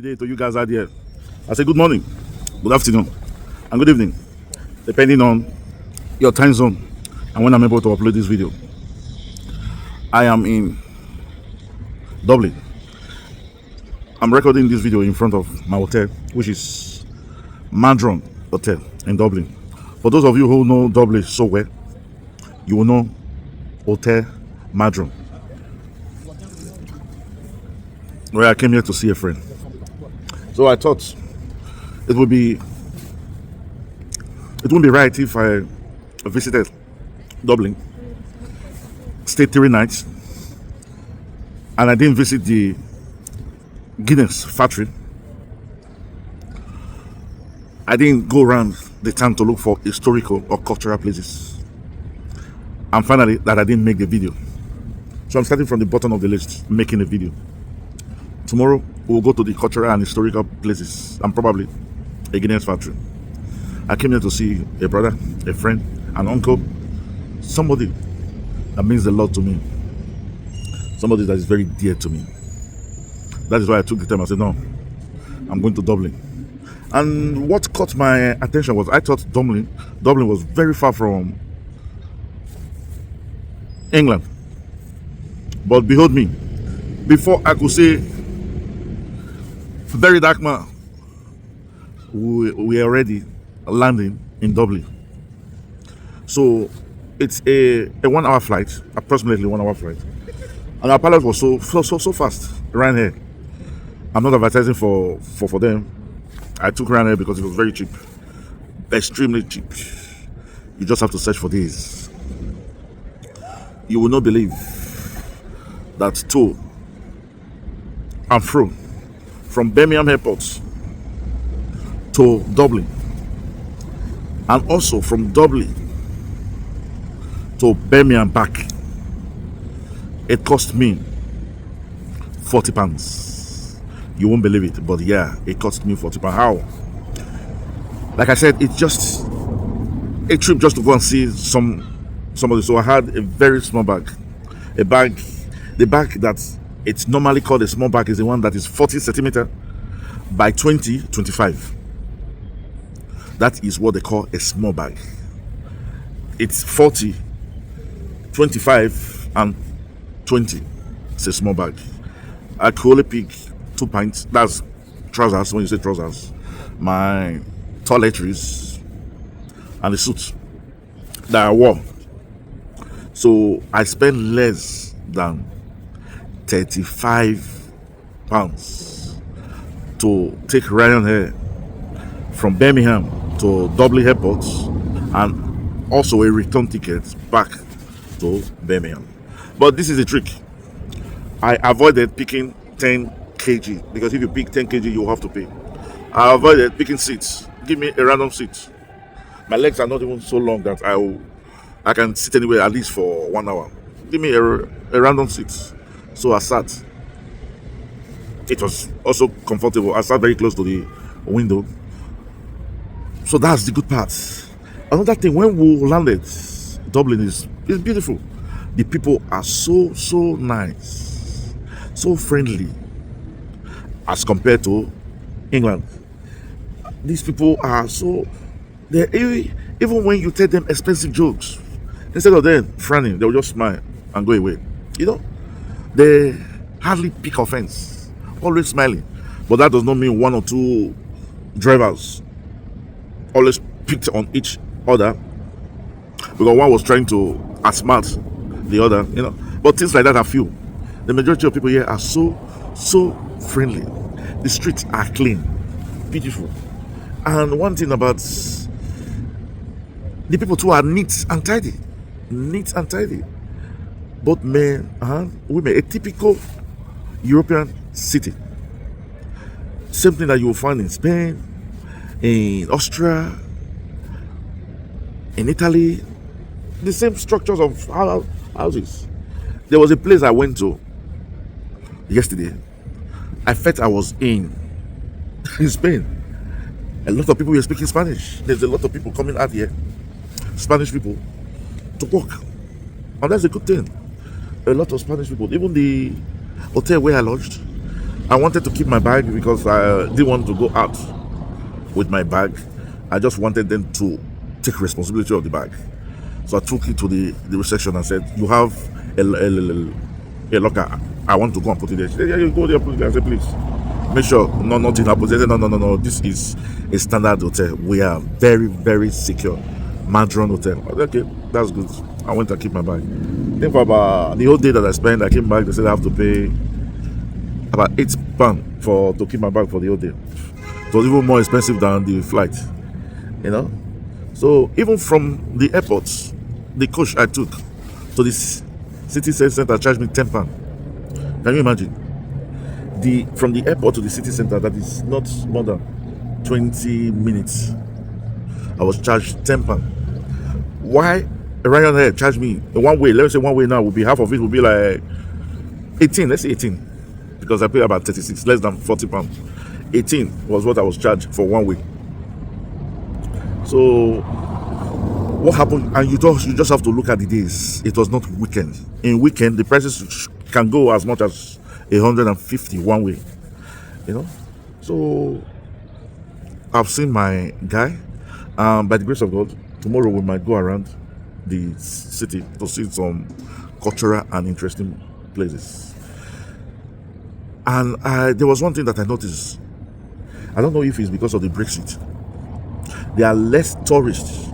day to you guys out there. I say good morning, good afternoon, and good evening, depending on your time zone and when I'm able to upload this video. I am in Dublin. I'm recording this video in front of my hotel, which is Madron Hotel in Dublin. For those of you who know Dublin so well, you will know Hotel Madron, where I came here to see a friend. So I thought it wouldn't be right if I visited Dublin, stayed 3 nights, and I didn't visit the Guinness factory. I didn't go around the town to look for historical or cultural places. And finally, that I didn't make the video. So I'm starting from the bottom of the list, making a video. Tomorrow, we'll go to the cultural and historical places and probably a Guinness factory. I came here to see a brother, a friend, an uncle, somebody that means a lot to me, somebody that is very dear to me. That is why I took the time. I said, no, I'm going to Dublin. And what caught my attention was I thought Dublin was very far from England. But behold me, before I could say very dark man, we are already landing in Dublin. So it's a 1 hour flight, approximately 1 hour flight. And our pilot was so fast, Ryanair. I'm not advertising for them. I took Ryanair because it was very cheap, extremely cheap. You just have to search for these. You will not believe that to and fro from Birmingham Airport to Dublin, and also from Dublin to Birmingham back, it cost me £40. You won't believe it, but yeah, it cost me £40. How? Like I said, it's just a trip just to go and see somebody. So I had a very small bag. The bag that it's normally called a small bag is the one that is 40 centimeter by 25. That is what they call a small bag. It's 40, 25, and 20. It's a small bag. I could only pick 2 pints. That's trousers. When you say trousers, my toiletries and the suit that I wore. So I spent less than £35 to take Ryanair from Birmingham to Dublin Airport, and also a return ticket back to Birmingham. But this is a trick. I avoided picking 10 kg because if you pick 10 kg, you have to pay. I avoided picking seats. Give me a random seat. My legs are not even so long that I can sit anywhere at least for 1 hour. Give me a random seat. So I sat. It was also comfortable. I sat very close to the window. So that's the good part. Another thing, when we landed, Dublin is beautiful. The people are so nice, so friendly as compared to England. These people are even when you tell them expensive jokes, instead of them frowning, they will just smile and go away. They hardly pick offense, always smiling. But that does not mean one or two drivers always picked on each other because one was trying to outsmart the other, But things like that are few. The majority of people here are so friendly. The streets are clean, beautiful. And one thing about the people too are neat and tidy. Both men and women. A typical European city. Same thing that you will find in Spain, in Austria, in Italy. The same structures of houses. There was a place I went to yesterday. I felt I was in Spain. A lot of people were speaking Spanish. There's a lot of people coming out here, Spanish people, to work. And that's a good thing. A lot of Spanish people. Even the hotel where I lodged, I wanted to keep my bag because I didn't want to go out with my bag. I just wanted them to take responsibility of the bag. So I took it to the reception and said, "You have a locker. I want to go and put it there." She said, "Yeah, you go there, put it there." I said, "Please, make sure nothing happens." They said, "No. This is a standard hotel. We are very, very secure. Madron Hotel." I said, "Okay, that's good." I went to keep my bag. I think for about the whole day that I spent, I came back. They said I have to pay about £8 for to keep my bag for the whole day. It was even more expensive than the flight, you know. So even from the airport, the coach I took to this city center charged me £10. Can you imagine? The from the airport to the city center, that is not more than 20 minutes. I was charged £10. Why Ryanair charged me one way? Let me say one way now would be half of it would be like 18. Let's say 18, because I paid about 36, less than £40. 18 was what I was charged for one way. So what happened? And you just have to look at the days. It was not weekend. In weekend, the prices can go as much as 150 one way. You know. So I've seen my guy. By the grace of God, tomorrow we might go around the city to see some cultural and interesting places. And there was one thing that I noticed. I don't know if it's because of the Brexit. There are less tourists.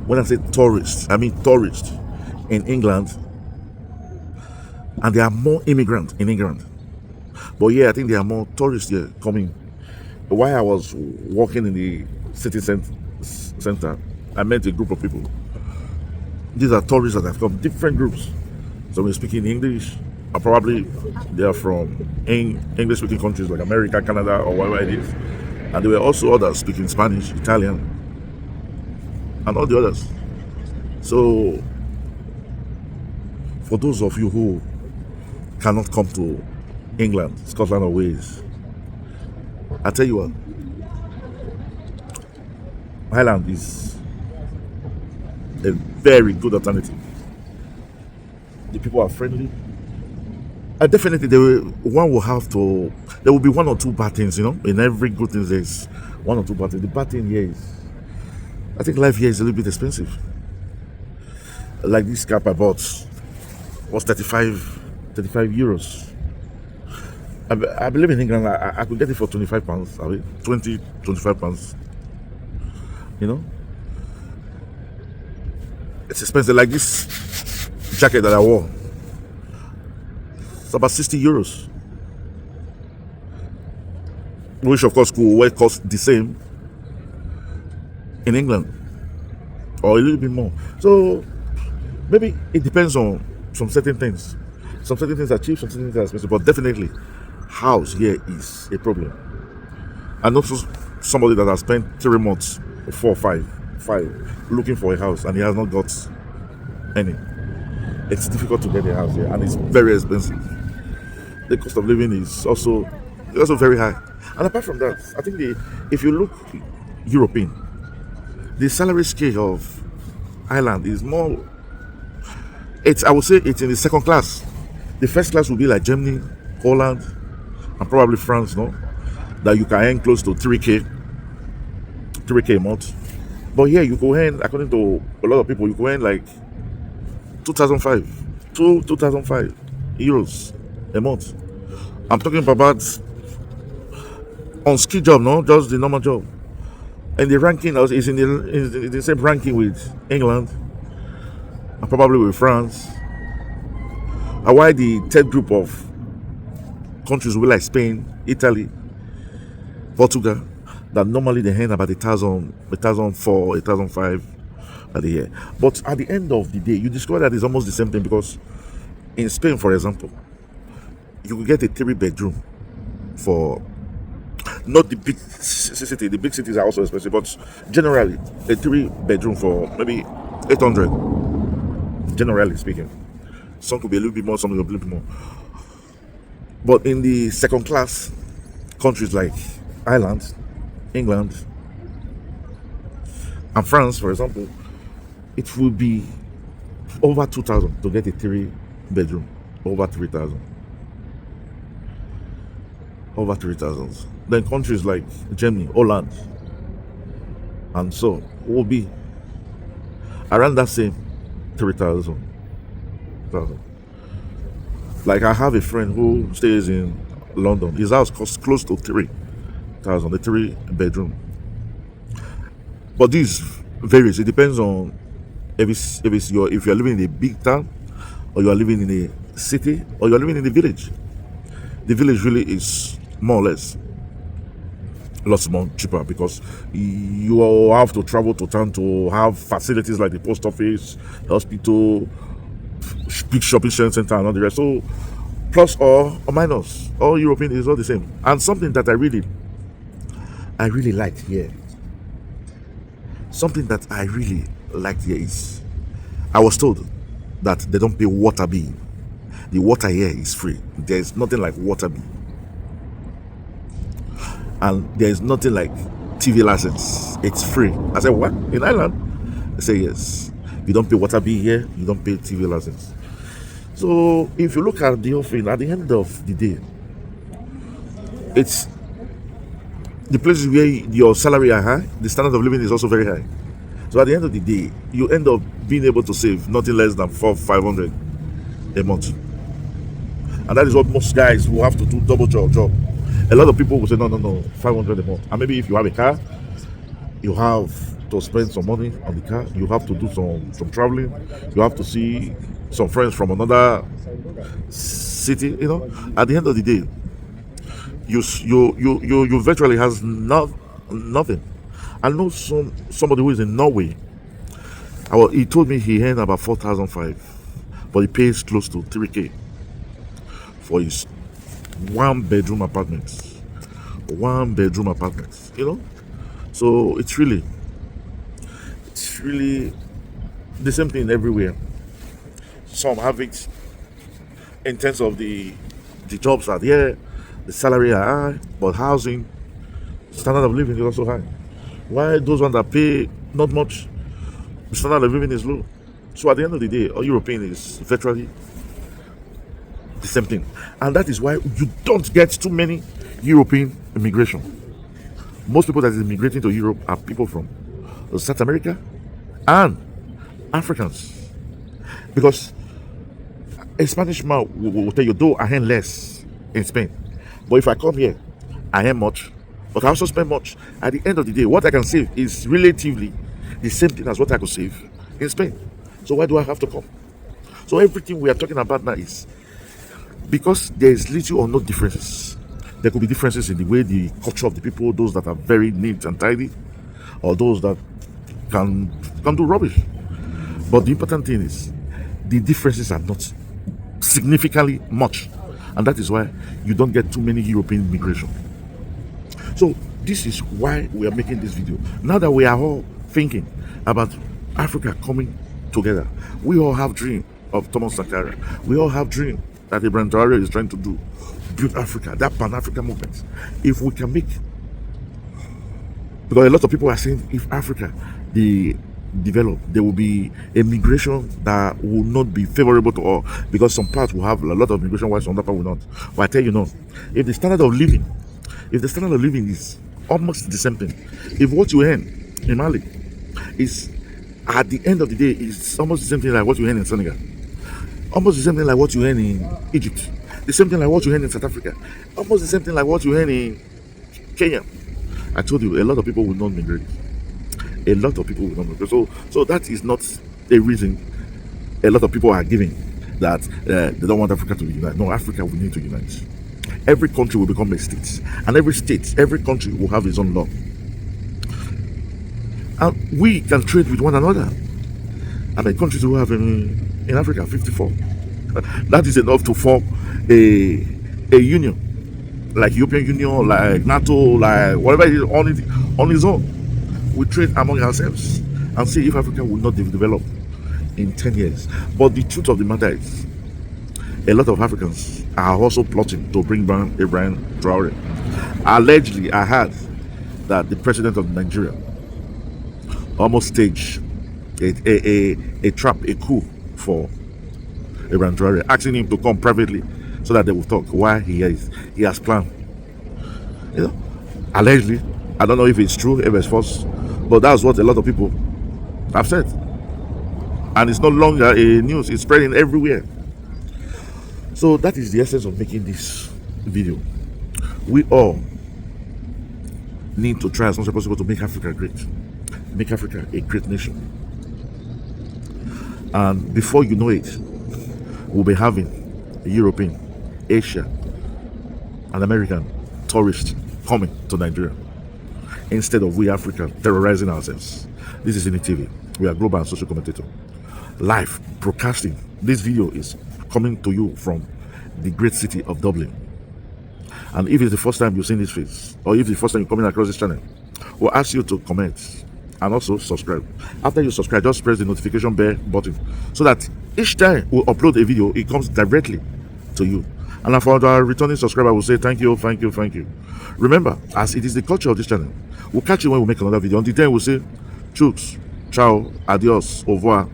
When I say tourists, I mean tourists in England, and there are more immigrants in England. But yeah, I think there are more tourists here coming. While I was walking in the city center, I met a group of people. These are tourists that have come, different groups. Some are speaking English, and probably they are from English-speaking countries like America, Canada, or whatever it is. And there were also others speaking Spanish, Italian, and all the others. So, for those of you who cannot come to England, Scotland, or Wales, I tell you what, Ireland is a very good alternative. The people are friendly. And definitely, one will have to. There will be one or two bad things, In every good thing, there's one or two bad things. The bad thing here is, I think life here is a little bit expensive. Like this cap I bought was 35 euros. I believe in England, I could get it for £25. I mean, 20, £25. It's expensive. Like this jacket that I wore, it's about 60 euros. Which, of course, could cost the same in England, or a little bit more. So maybe it depends on some certain things. Some certain things are cheap, some certain things are expensive, but definitely house here is a problem. And also somebody that has spent 3 months, 4, 5 looking for a house, and he has not got any. It's difficult to get a house here, and it's very expensive. The cost of living is also very high. And apart from that, I think if you look European, the salary scale of Ireland is more. I would say it's in the second class. The first class will be like Germany, Holland, and probably France, no? That you can earn close to 3k a month. But here you go earn, according to a lot of people, you go earn like 2005 euros a month. I'm talking about on ski job, no, just the normal job. And the ranking is in the same ranking with England and probably with France. And why the third group of countries will be like Spain, Italy, Portugal, that normally they earn about 1,004, 1,005 at the year. But at the end of the day, you discover that it's almost the same thing, because in Spain, for example, you will get a 3-bedroom for not the big city. The big cities are also expensive, but generally a 3-bedroom for maybe 800. Generally speaking, some could be a little bit more, some could be a little bit more. But in the second class countries like Ireland, England, and France, for example, it will be over 2,000 to get a 3-bedroom, over 3,000. over 3,000. Then countries like Germany, Holland, and so will be around that same 3,000. Like I have a friend who stays in London. His house costs close to 3,000, a 3 bedroom. But this varies. It depends on if you're living in a big town, or you are living in a city, or you are living in a village. The village really is more or less lots more cheaper because you all have to travel to town to have facilities like the post office, hospital, big shopping center, and all the rest. So plus or minus, all European is all the same. And something that I really liked here, something that I really liked here is I was told that they don't pay water bill. The water here is free. There's nothing like water bill. And there's nothing like TV license. It's free. I said, what? In Ireland? They say yes. You don't pay water bill here, you don't pay TV license. So if you look at the whole thing, at the end of the day, it's the places where your salary are high, the standard of living is also very high. So at the end of the day, you end up being able to save nothing less than 500 a month. And that is what most guys who have to do double job. A lot of people will say, no, 500 a month. And maybe if you have a car, you have to spend some money on the car. You have to do some traveling. You have to see some friends from another city. At the end of the day, you virtually has nothing. I know somebody who is in Norway. He told me he earned about 4,500, but he pays close to 3K for his 1 bedroom apartment. 1 bedroom apartment. So it's really the same thing everywhere. Some have it in terms of the jobs are there, the salary are high, but housing, standard of living is also high. Why those ones that pay not much, the standard of living is low. So at the end of the day, all European is virtually the same thing. And that is why you don't get too many European immigration. Most people that is immigrating to Europe are people from South America and Africans. Because a Spanish man will tell you, though I earn less in Spain, but if I come here, I earn much, but I also spend much. At the end of the day, what I can save is relatively the same thing as what I could save in Spain. So why do I have to come? So everything we are talking about now is because there is little or no differences. There could be differences in the way the culture of the people, those that are very neat and tidy, or those that can do rubbish. But the important thing is the differences are not significantly much, and that is why you don't get too many European immigration. So this is why we are making this video. Now that we are all thinking about Africa coming together, we all have dream of Thomas Sankara. We all have dream that Ibrahim Traore is trying to do, build Africa, that Pan-African movement. If we can make, because a lot of people are saying if Africa they develop, there will be a migration that will not be favorable to all, because some parts will have a lot of migration while some other part will not. But I tell you no, if the standard of living is almost the same thing, if what you earn in Mali is at the end of the day is almost the same thing like what you earn in Senegal, almost the same thing like what you earn in Egypt, the same thing like what you earn in South Africa, almost the same thing like what you earn in Kenya, I told you a lot of people will not migrate. A lot of people will not migrate. So that is not a reason a lot of people are giving that they don't want Africa to unite. No, Africa will need to unite. Every country will become a state, and every country will have its own law. And we can trade with one another. I mean, countries will have in Africa 54. That is enough to form a union, like European Union, like NATO, like whatever it is on its own. We trade among ourselves and see if Africa will not develop in 10 years. But the truth of the matter is, a lot of Africans are also plotting to bring down Ibrahim Traore. Allegedly, I heard that the president of Nigeria almost staged a trap, a coup for Ibrahim Traore, asking him to come privately so that they will talk why he has planned You know, allegedly, I don't know if it's true, if it's false, but that's what a lot of people have said. And it's no longer a news, it's spreading everywhere. So that is the essence of making this video. We all need to try as much as possible to make Africa great, make Africa a great nation. And before you know it, we'll be having European, Asia, and American tourists coming to Nigeria instead of we Africans terrorizing ourselves. This is Ini TV. We are global and social commentator. Live broadcasting. This video is coming to you from the great city of Dublin. And if it's the first time you've seen this face, or if it's the first time you're coming across this channel, we'll ask you to comment and also subscribe. After you subscribe, just press the notification bell button so that each time we upload a video, it comes directly to you. And for our returning subscriber, I will say thank you, thank you, thank you. Remember, as it is the culture of this channel, we'll catch you when we make another video. Until then, we'll say chooks, ciao, adios, au revoir,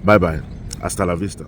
bye bye, hasta la vista.